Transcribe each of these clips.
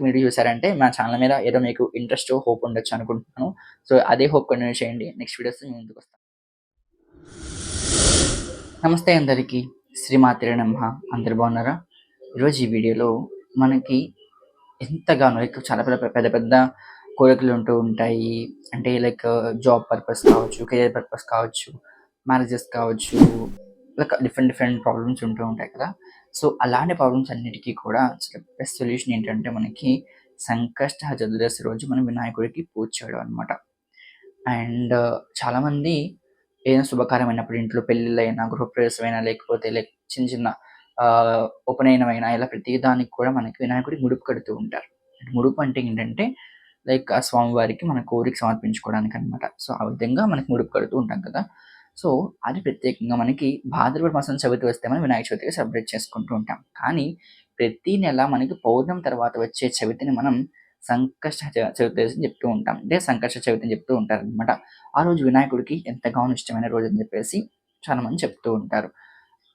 Video చూసారంటే మా channel మీద ఏదో మీకు ఇంట్రెస్ట్, హోప్ ఉండొచ్చు అనుకుంటున్నాను. సో, అదే హోప్ కంటిన్యూ చేయండి. నెక్స్ట్ వీడియోస్‌తో మీ ముందుకొస్తాను. నమస్తే అందరికీ. శ్రీమాత్రే నమః. అందరూ బాగున్నారా? ఈరోజు ఈ వీడియోలో మనకి ఎంతగానో చాలా పెద్ద పెద్ద కోరికలు ఉంటూ ఉంటాయి. అంటే జాబ్ పర్పస్ కావచ్చు, కెరియర్ పర్పస్ కావచ్చు, మ్యారేజెస్ కావచ్చు, డిఫరెంట్ డిఫరెంట్ ప్రాబ్లమ్స్ ఉంటూ ఉంటాయి కదా! సో, అలాంటి ప్రాబ్లమ్స్ అన్నిటికి కూడా బెస్ట్ సొల్యూషన్ ఏంటంటే మనకి సంకష్ట చతుర్దశి రోజు మనం వినాయకుడికి పూజ చేయడం అనమాట. అండ్ చాలామంది ఏదైనా శుభకార్యమైనప్పుడు ఇంట్లో పెళ్ళిళ్ళైనా, గృహప్రవేశమైనా లేకపోతే చిన్న చిన్న ఉపనయనమైనా ఇలా ప్రతి దానికి కూడా మనకి వినాయకుడికి ముడుపు కడుతూ ఉంటారు. ముడుపు అంటే ఏంటంటే ఆ స్వామివారికి మన కోరిక సమర్పించుకోవడానికనమాట. సో, ఆ విధంగా మనకి ముడుపు కడుతూ ఉంటాం కదా! సో, అది ప్రత్యేకంగా మనకి భాద్రపద మాసం చవితి వస్తే మనం వినాయక చవితిగా సెలబ్రేట్ చేసుకుంటూ ఉంటాం. కానీ ప్రతి నెల మనకి పౌర్ణమి తర్వాత వచ్చే చవితిని మనం సంకష్ట చవితి అని చెప్తూ ఉంటాం. అంటే సంకష్ట చవితి అని చెప్తూ ఉంటారనమాట. ఆ రోజు వినాయకుడికి ఎంతగానో ఇష్టమైన రోజని చెప్పేసి చాలామంది చెప్తూ ఉంటారు.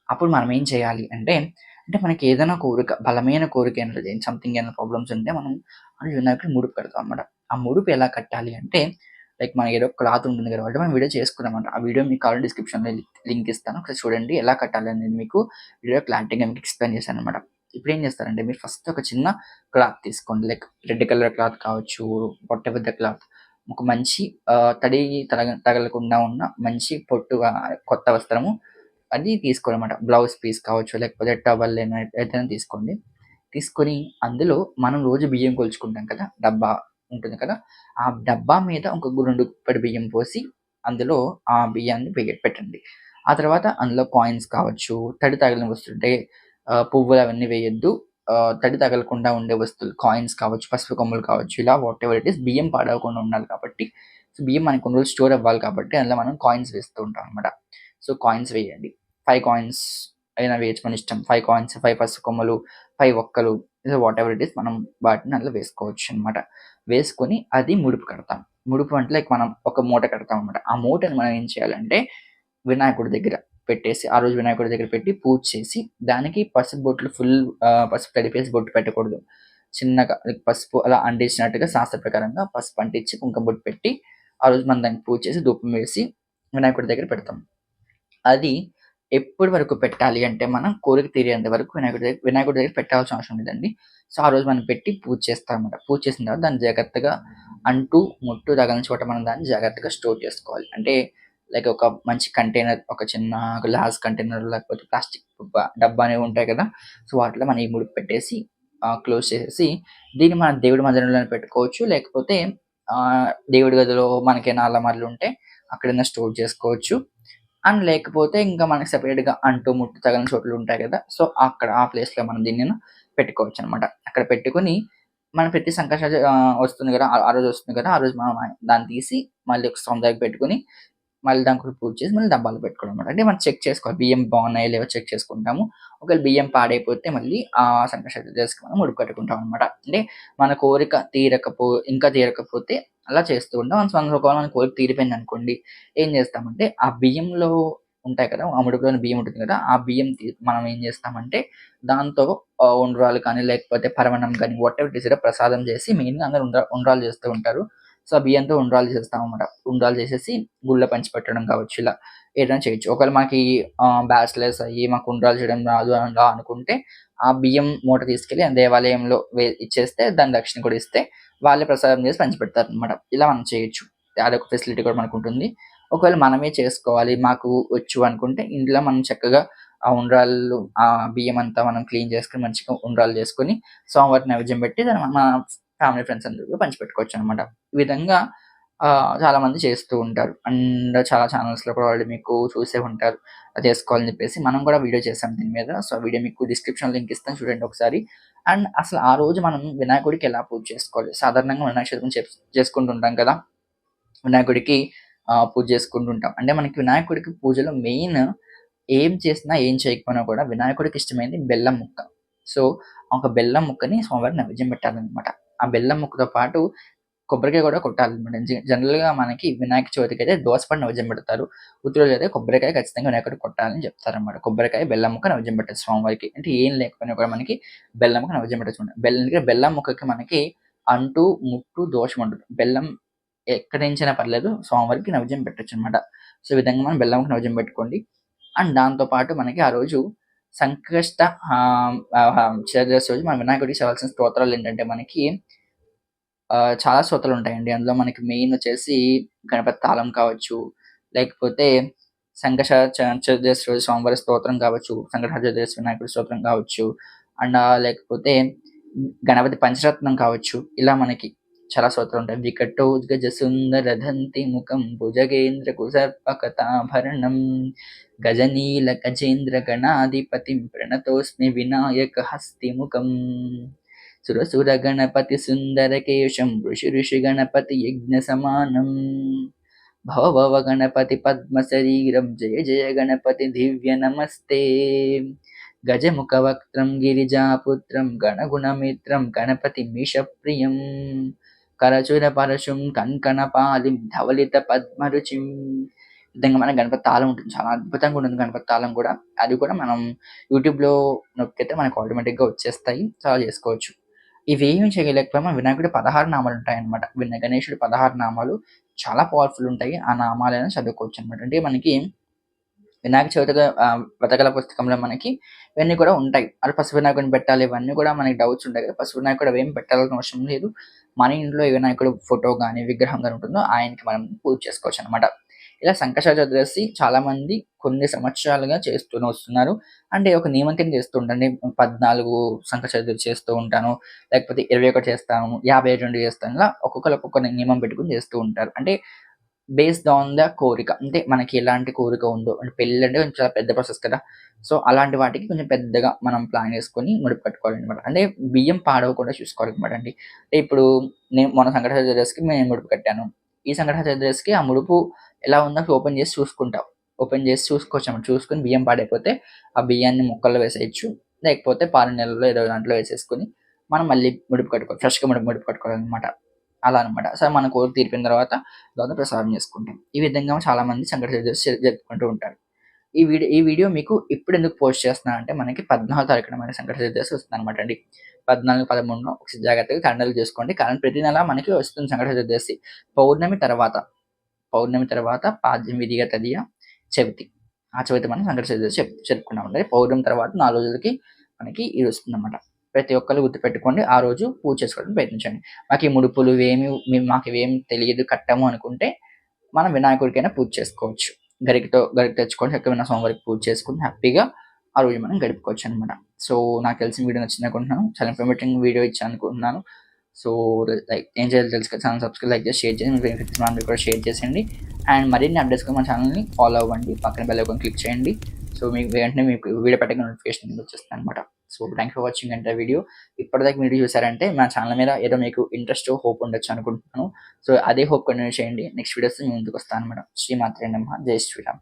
అప్పుడు మనం ఏం చేయాలి అంటే, మనకి ఏదైనా కోరిక, బలమైన కోరిక అనేది సంథింగ్ ఏమైనా ప్రాబ్లమ్స్ ఉంటే మనం ఆ వినాయకుడికి ముడుపు కడతాం అనమాట. ఆ ముడుపు ఎలా కట్టాలి అంటే, మనకి ఏదో క్లాత్ ఉంటుంది కదా! అంటే మనం వీడియో చేసుకున్నామన్నమాట. ఆ వీడియో మీకు కావాలంటే డిస్క్రిప్షన్‌లో లింక్ ఇస్తాను. ఒకసారి చూడండి ఎలా కట్టాలి అనేది మీకు వీడియో క్లారిటీగా మీకు ఎక్స్‌ప్లెయిన్ చేశానన్నమాట. ఇప్పుడేం చేస్తారంటే మీరు ఫస్ట్ ఒక చిన్న క్లాత్ తీసుకోండి. రెడ్ కలర్ క్లాత్ కావచ్చు, వాటెవర్ ద క్లాత్. ఒక మంచి తడి తగలకుండా ఉన్న మంచి పొట్టుగా కొత్త వస్త్రము అది తీసుకోవాలన్నమాట. బ్లౌజ్ పీస్ కావచ్చు, లేకపోతే టవల్ ఏదైనా తీసుకోండి. తీసుకొని అందులో మనం రోజు బియ్యం కొలుచుకుంటాం కదా! డబ్బా ఉంటుంది కదా! ఆ డబ్బా మీద ఒక 2 గుప్పెడు బియ్యం పోసి అందులో ఆ బియ్యాన్ని పెట్టండి. ఆ తర్వాత అందులో కాయిన్స్ కావచ్చు, తడి తగిలిన వస్తువులు అంటే పువ్వులు అవన్నీ వేయొద్దు. తడి తగలకుండా ఉండే వస్తువులు కాయిన్స్ కావచ్చు, పసుపు కొమ్ములు కావచ్చు, ఇలా వాటెవర్ ఇట్ ఈస్ బియ్యం పాడవకుండా ఉండాలి కాబట్టి, సో, బియ్యం మనకు కొన్ని రోజులు స్టోర్ అవ్వాలి కాబట్టి అందులో మనం కాయిన్స్ వేస్తూ ఉంటాం అనమాట. సో, కాయిన్స్ వేయండి. 5 కాయిన్స్ అయినా వేయొచ్చు మన ఇష్టం. 5 కాయిన్స్, 5 పసుపు కొమ్మలు, 5 ఒక్కలు ఇలా వాటెవర్ ఇట్ ఈస్ మనం వాటిని అందులో వేసుకోవచ్చనమాట. వేసుకొని అది ముడుపు కడతాం. ముడుపు అంటే మనం ఒక మూట కడతామనమాట. ఆ మూటని మనం ఏం చేయాలంటే వినాయకుడి దగ్గర పెట్టేసి, ఆ రోజు వినాయకుడి దగ్గర పెట్టి పూజ చేసి, దానికి పసుపు బొట్లు పసుపు తడిపేసి బొట్టు పెట్టకూడదు. చిన్నగా పసుపు అలా అంటించినట్టుగా శాస్త్ర ప్రకారంగా పసుపు అంటించి, కుంకుమ బొట్టు పెట్టి, ఆ రోజు మనం దానికి పూజ చేసి, ధూపం వేసి వినాయకుడి దగ్గర పెడతాం. అది ఎప్పటి వరకు పెట్టాలి అంటే, మనం కోరిక తీరేంత వరకు వినాయకుడి దగ్గర పెట్టాల్సిన అవసరం లేదండి. సో, ఆ రోజు మనం పెట్టి పూజ చేస్తామన్నమాట. పూజ చేసిన తర్వాత దాన్ని జాగ్రత్తగా అంటూ, ముట్టు తగలని చోట మనం దాన్ని జాగ్రత్తగా స్టోర్ చేసుకోవాలి. అంటే ఒక మంచి కంటైనర్, ఒక చిన్న గ్లాస్ కంటైనర్ లేకపోతే ప్లాస్టిక్ డబ్బా అనేవి ఉంటాయి కదా! సో, వాటిలో మనం ఈ ముడుపు పెట్టేసి క్లోజ్ చేసేసి, దీన్ని మన దేవుడి మందిరంలోనే పెట్టుకోవచ్చు. లేకపోతే దేవుడి గదిలో మనకేమైనా అలమారులు ఉంటే అక్కడైనా స్టోర్ చేసుకోవచ్చు. అండ్ లేకపోతే ఇంకా మనకి సెపరేట్‌గా అంటు, ముట్టు తగలని చోట్లు ఉంటాయి కదా! సో, అక్కడ ఆ ప్లేస్‌లో మనం దీన్ని పెట్టుకోవచ్చనమాట. అక్కడ పెట్టుకొని మనం ప్రతి వస్తుంది కదా! ఆ రోజు వస్తుంది కదా! ఆ రోజు మనం దాన్ని తీసి మళ్ళీ ఒక స్టవ్ దగ్గర పెట్టుకొని, మళ్ళీ దానికి కూడా పూజ చేసి మళ్ళీ డబ్బాలో పెట్టుకోవడం అనమాట. అంటే మనం చెక్ చేసుకోవాలి. బియ్యం బాగున్నాయో లేవో చెక్ చేసుకుంటాము. ఒకవేళ బియ్యం పాడైపోతే మళ్ళీ ఆ సంకష్ట చతుర్దశికి మనం ముడుపు కట్టుకుంటాం అనమాట. అంటే మన కోరిక ఇంకా తీరకపోతే అలా చేస్తూ ఉంటాం. ఒకవేళ మన కోరిక తీరిపోయిందనుకోండి, ఏం చేస్తామంటే ఆ బియ్యంలో ఉంటాయి కదా! ఆ ముడుపులోని బియ్యం ఉంటుంది కదా! ఆ బియ్యం మనం ఏం చేస్తామంటే దాంతో ఉండ్రాళ్ళు కానీ, లేకపోతే పరమాన్నం కానీ వాటెవర్ ఇట్ ఈస్ ప్రసాదం చేసి మెయిన్‌గా అందరూ ఉండ్రాళ్ళు చేస్తూ ఉంటారు. సో, ఆ బియ్యంతో ఉండ్రాళ్ళు చేస్తామన్నమాట. ఉండ్రాళ్ళు చేసేసి గుళ్ళో పంచిపెట్టడం కావచ్చు ఇలా ఏదైనా చేయొచ్చు. ఒకవేళ మనకి బ్యాచిలర్స్ అయ్యి మాకు ఉండ్రాళ్ళు చేయడం రాదు అలా అనుకుంటే, ఆ బియ్యం మూట తీసుకెళ్ళి ఆ దేవాలయంలో ఇచ్చేస్తే దాని దక్షిణ కూడా ఇస్తే వాళ్ళే ప్రసాదం చేసి పంచిపెడతారనమాట. ఇలా మనం చేయొచ్చు. అదొక ఫెసిలిటీ కూడా మనకుంటుంది. ఒకవేళ మనమే చేసుకోవాలి, మాకు వచ్చు అనుకుంటే ఇంట్లో మనం చక్కగా ఆ ఉండ్రాళ్ళు బియ్యమంతా మనం క్లీన్ చేసుకొని మంచిగా ఉండ్రాళ్ళు చేసుకొని స్వామివారికి నైవేద్యం పెట్టి దాన్ని మన ఫ్యామిలీ ఫ్రెండ్స్ అందరికి పంచిపెట్టుకోవచ్చనమాట. ఈ విధంగా చాలామంది చేస్తూ ఉంటారు. అండ్ చాలా ఛానెల్స్‌లో కూడా వాళ్ళు మీకు చూసే ఉంటారు. అది చేసుకోవాలని చెప్పేసి. మనం కూడా వీడియో చేసాం దీని మీద. సో, ఆ వీడియో మీకు డిస్క్రిప్షన్‌లో లింక్ ఇస్తాను చూడండి ఒకసారి. అండ్ అసలు ఆ రోజు మనం వినాయకుడికి ఎలా పూజ చేసుకోవాలి? సాధారణంగా వినాయక చవితిని చేసుకుంటుంటాం కదా! వినాయకుడికి పూజ చేసుకుంటుంటాం. అంటే మనకి వినాయకుడికి పూజలో మెయిన్ ఏం చేసినా, ఏం చేయకపోయినా కూడా వినాయకుడికి ఇష్టమైనది బెల్లం ముక్క. సో, ఒక బెల్లం ముక్కని స్వామివారికి నైవేద్యం పెట్టాలనమాట. ఆ బెల్లం ముక్కతో పాటు కొబ్బరికాయ కూడా కొట్టాలన్నమాట. జనరల్‌గా మనకి వినాయక చవితికైతే దోసపండు నైవేద్యం పెడతారు. ఉత్తి రోజైతే కొబ్బరికాయ ఖచ్చితంగా వినాయకుడికి కొట్టాలని చెప్తారన్నమాట. కొబ్బరికాయ, బెల్లం ముక్క నైవేద్యం పెట్టొచ్చు స్వామివారికి. అంటే ఏం లేకపోయినా కూడా మనకి బెల్లం ముక్క నైవేద్యం పెట్టొచ్చన్నమాట. బెల్లం ముక్కకి మనకి అంటు, ముట్టు దోషం ఉండదు. బెల్లం ఎక్కడి నుంచైనా పర్లేదు స్వామివారికి నైవేద్యం పెట్టొచ్చన్నమాట. సో, ఈ విధంగా మనం బెల్లం ముక్క నైవేద్యం పెట్టుకోండి. అండ్ దాంతో పాటు మనకి ఆ రోజు సంకష్ట చతుర్దశి రోజు మన వినాయకుడికి చదవాల్సిన స్తోత్రాలేంటంటే మనకి చాలా స్తోత్రాలుంటాయండి. అందులో మనకి మెయిన్ వచ్చేసి గణపతి తాళం కావచ్చు, లేకపోతే సంకష చతుర్దశి రోజు స్వామివారి స్తోత్రం కావచ్చు, సంకటహర చతుర్దశి వినాయకుడి స్తోత్రం కావచ్చు, అండ్ లేకపోతే గణపతి పంచరత్నం కావచ్చు. ఇలా మనకి చాలా స్తోత్రాలుంటాయి. వికటోజ్గజ సుందర దంతి ముఖం భుజగేంద్ర కుసర్పకటాభరణం గజనీల గజేంద్ర గణాధిపతిం ప్రణతోస్మి వినాయక హస్తిముఖం సురసుర గణపతి సుందరకేశం ఋషి గణపతి యజ్ఞ సమానం భవ భవ గణపతి పద్మ శరీరం జయ జయ గణపతి దివ్య నమస్తే గజముఖ వక్త్రం గిరిజాపుత్రం గణగుణమిత్రం గణపతి మీషప్రియం కరచుర పరశుం కన్కణ పాలిం ధవలిత పద్మరుచిం. విధంగా మన గణపతి తాళం ఉంటుంది. చాలా అద్భుతంగా ఉంటుంది గణపతి తాళం కూడా. అది కూడా మనం యూట్యూబ్‌లో నొక్కితే మనకు ఆటోమేటిక్‌గా వచ్చేస్తాయి. చాలా చేసుకోవచ్చు. ఇవేమి చేయలేకపోయినా వినాయకుడి 16 నామాలుంటాయన్నమాట. గణేశుడి 16 నామాలు చాలా పవర్‌ఫుల్ ఉంటాయి. ఆ నామాలైనా చదువుకోవచ్చన్నమాట. అంటే మనకి వినాయక చవితిగా వ్రతకళ పుస్తకంలో మనకి ఇవన్నీ కూడా ఉంటాయి. అది పసుపు వినాయకుడిని పెట్టాలి ఇవన్నీ కూడా మనకి డౌట్స్ ఉంటాయి కదా! పసుపు వినాయకుడు అవేమి పెట్టాల్సిన అవసరం లేదు. మన ఇంట్లో ఏ వినాయకుడు ఫోటో గాని, విగ్రహం గాని ఉంటుందో ఆయనకి మనం పూజ చేసుకోవచ్చన్నమాట. ఇలా సంకష్ట చతుర్దశి చాలామంది కొన్ని సంవత్సరాలుగా చేస్తూనే వస్తున్నారు. అంటే ఒక నియమం కింద చేస్తూ ఉంటారు. 14 సంకష్ట చతుర్థి చేస్తూ ఉంటాను. లేకపోతే 21 చేస్తాను, 52 చేస్తాను. ఇలా ఒక్కొక్కళ్ళు ఒక్కొక్క నియమం పెట్టుకొని చేస్తూ ఉంటారు. అంటే బేస్డ్ ఆన్ ద కోరిక. అంటే మనకి ఎలాంటి కోరిక ఉందో అంటే పెళ్ళంటే కొంచెం చాలా పెద్ద ప్రాసెస్ కదా! సో, అలాంటి వాటికి కొంచెం పెద్దగా మనం ప్లాన్ చేసుకొని ముడుపు కట్టుకోవాలనమాట. అంటే బియ్యం పాడవకుండా చూసుకోవాలనమాట అండి. అంటే ఇప్పుడు నేను మొన్న సంకటహర చతుర్దశికి నేను ముడుపు కట్టాను. ఈ సంకటహర చతుర్దశికి ఆ ముడుపు ఎలా ఉందో ఓపెన్ చేసి చూసుకుంటా. ఓపెన్ చేసి చూసుకోవచ్చనమాట. చూసుకొని బియ్యం పాడైపోతే ఆ బియ్యాన్ని ముక్కల్లో వేసేయొచ్చు. లేకపోతే పాల నీళ్ళలో ఏదో దాంట్లో వేసేసుకొని మనం మళ్ళీ ముడుపు కట్టుకోవాలి. ఫ్రెష్‌గా ముడుపు కట్టుకోవాలనమాట. అలా అనమాట. సో, మన కోరిక తీరిపోయిన తర్వాత దాన్ని ప్రసాదం చేసుకుంటాం. ఈ విధంగా చాలామంది సంకట చతుర్దశి జరుపుకుంటూ ఉంటారు. ఈ వీడియో మీకు ఇప్పుడెందుకు పోస్ట్ చేస్తున్నానంటే మనకి 14 తారీఖున మన సంకట చతుర్దశి వస్తుందనమాట అండి. 14, 13 ఒకసారి జాగ్రత్తగా క్యాలెండర్‌లో చేసుకోండి. కానీ ప్రతి నెల మనకి వస్తుంది సంకట చతుర్దశి. పౌర్ణమి తర్వాత, పౌర్ణమి తర్వాత పాడ్యమి తదియ చవితి. ఆ చవితి మనం సంకట చతుర్దశి జరుపుకున్నామండి. పౌర్ణమి తర్వాత 4 రోజులకి మనకి ఇది వస్తుందన్నమాట. ప్రతి ఒక్కళ్ళు గుర్తుపెట్టుకోండి. ఆ రోజు పూజ చేసుకోవడానికి ప్రయత్నించండి. మాకు ఈ ముడుపులు మాకివేమి తెలియదు కట్టము అనుకుంటే మనం వినాయకుడికైనా పూజ చేసుకోవచ్చు. గరిక తెచ్చుకొని చక్కగా స్వామివారికి పూజ చేసుకొని హ్యాపీగా ఆ రోజు మనం గడుపుకోవచ్చనమాట. సో, నాకు తెలిసిన వీడియో నచ్చిందనుకుంటున్నాను. చాలా ఇన్ఫర్మేటివ్ వీడియో ఇచ్చాననుకుంటున్నాను. సో, లైక్ ఏం చేయాలో తెలుసు కదా! ఛానెల్ సబ్స్క్రైబ్, లైక్ చేసి షేర్ చేయండి. మీ ఫ్రెండ్స్‌కి కూడా షేర్ చేసేయండి. అండ్ మరిన్ని అప్డేట్స్‌కి మన ఛానెల్‌ని ఫాలో అవ్వండి. పక్కన బెల్ ఐకాన్ క్లిక్ చేయండి. సో, మీకు వెంటనే మీకు వీడియో పెట్టగానే నోటిఫికేషన్ వచ్చేస్తుందనమాట. So, thank you for watching entire video. ఇప్పటిదాకా వీడియో చూసారంటే మన ఛానెల్ మీద ఏదో మీకు ఇంట్రెస్ట్, హోప్ ఉండొచ్చు అనుకుంటున్నాను. సో, అదే హోప్ కంటిన్యూ చేయండి. నెక్స్ట్ వీడియోస్‌తో మీ ముందుకొస్తానన్నమాట. శ్రీమాత్రే నమః. జై శ్రీరామ్.